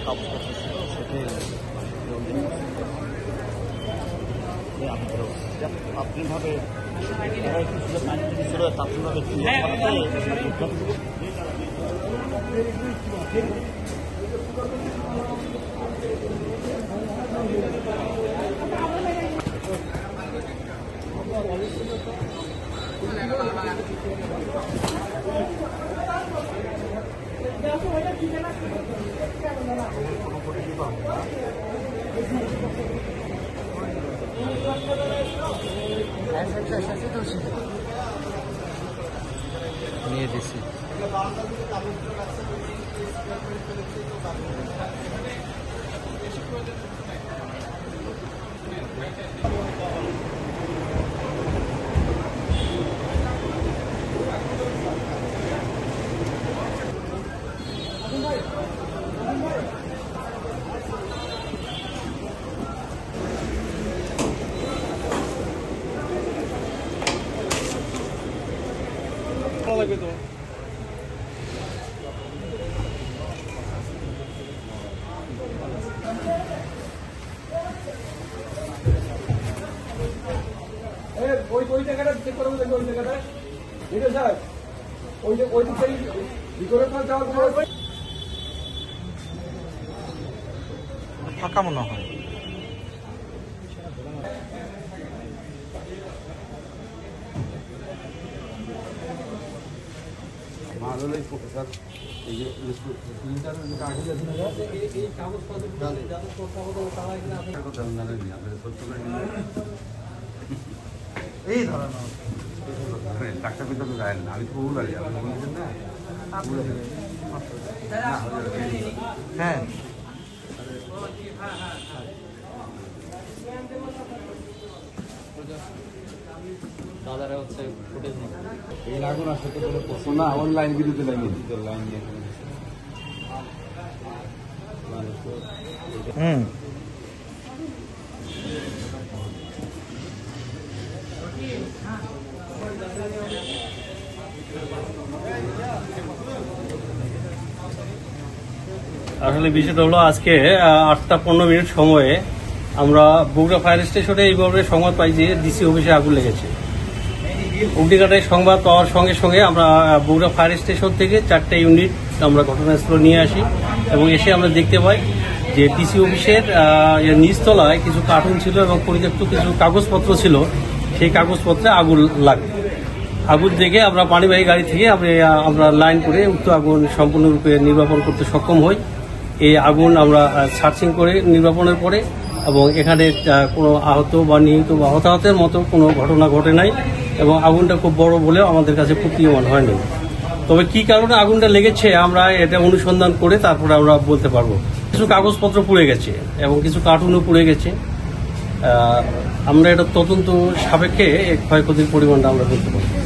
কাগজপত্র ছিল সেটাই তাৎক্ষণিকভাবে তারা একটু সুযোগ মাইন্ড ছিল তাৎক্ষণিকভাবে নিয়ে দিছি। লাগে তো ওই জায়গাটা চেক করে দেখো ওই জায়গাটা ঠিক আছে স্যার ওই দিকটাই ভিতরে যাওয়ার কোনো ফাঁকা মনে হয়। প্রফেসর এই যে এই ধরনের ডাক্তার পিতা তো যায় না, আমি তো ভুল আছি, আপনি বলছেন না হ্যাঁ দাদারা হচ্ছে ফুটেজ এই লাগুন আসলে কোনো প্রশ্ন না, আমার লাইন বিদ্যুতের লাইন বিদ্যুতের লাইন নিয়ে আসলে বিষয়টা হলো আজকে 8:15 সময়ে আমরা বগুড়া ফায়ার স্টেশনে এইভাবে সংবাদ পাই যে ডিসি অফিসে আগুন লেগেছে। অগ্নিকাণ্ডের সংবাদ পাওয়ার সঙ্গে সঙ্গে আমরা বগুড়া ফায়ার স্টেশন থেকে 4টে ইউনিট আমরা ঘটনাস্থলে নিয়ে আসি এবং এসে আমরা দেখতে পাই যে ডিসি অফিসের নিচতলায় কিছু কার্টুন ছিল এবং পরিত্যক্ত কিছু কাগজপত্র ছিল। সেই কাগজপত্রে আগুন লাগে। আগুন দেখে আমরা পানিবাহী গাড়ি থেকে আমরা লাইন করে উক্ত আগুন সম্পূর্ণরূপে নির্বাপন করতে সক্ষম হই। এই আগুন আমরা সার্চিং করে নির্বাপনের পরে এবং এখানে কোনো আহত বা নিহত বা হতাহতের মতো কোনো ঘটনা ঘটে নাই এবং আগুনটা খুব বড় বলেও আমাদের কাছে প্রতীয়মান হয়নি। তবে কি কারণে আগুনটা লেগেছে আমরা এটা অনুসন্ধান করে তারপরে আমরা বলতে পারবো। কিছু কাগজপত্র পুড়ে গেছে এবং কিছু কার্টুনও পুড়ে গেছে। আমরা এটা তদন্ত সাপেক্ষে ক্ষয়ক্ষতির পরিমাণটা আমরা বলতে পারবো।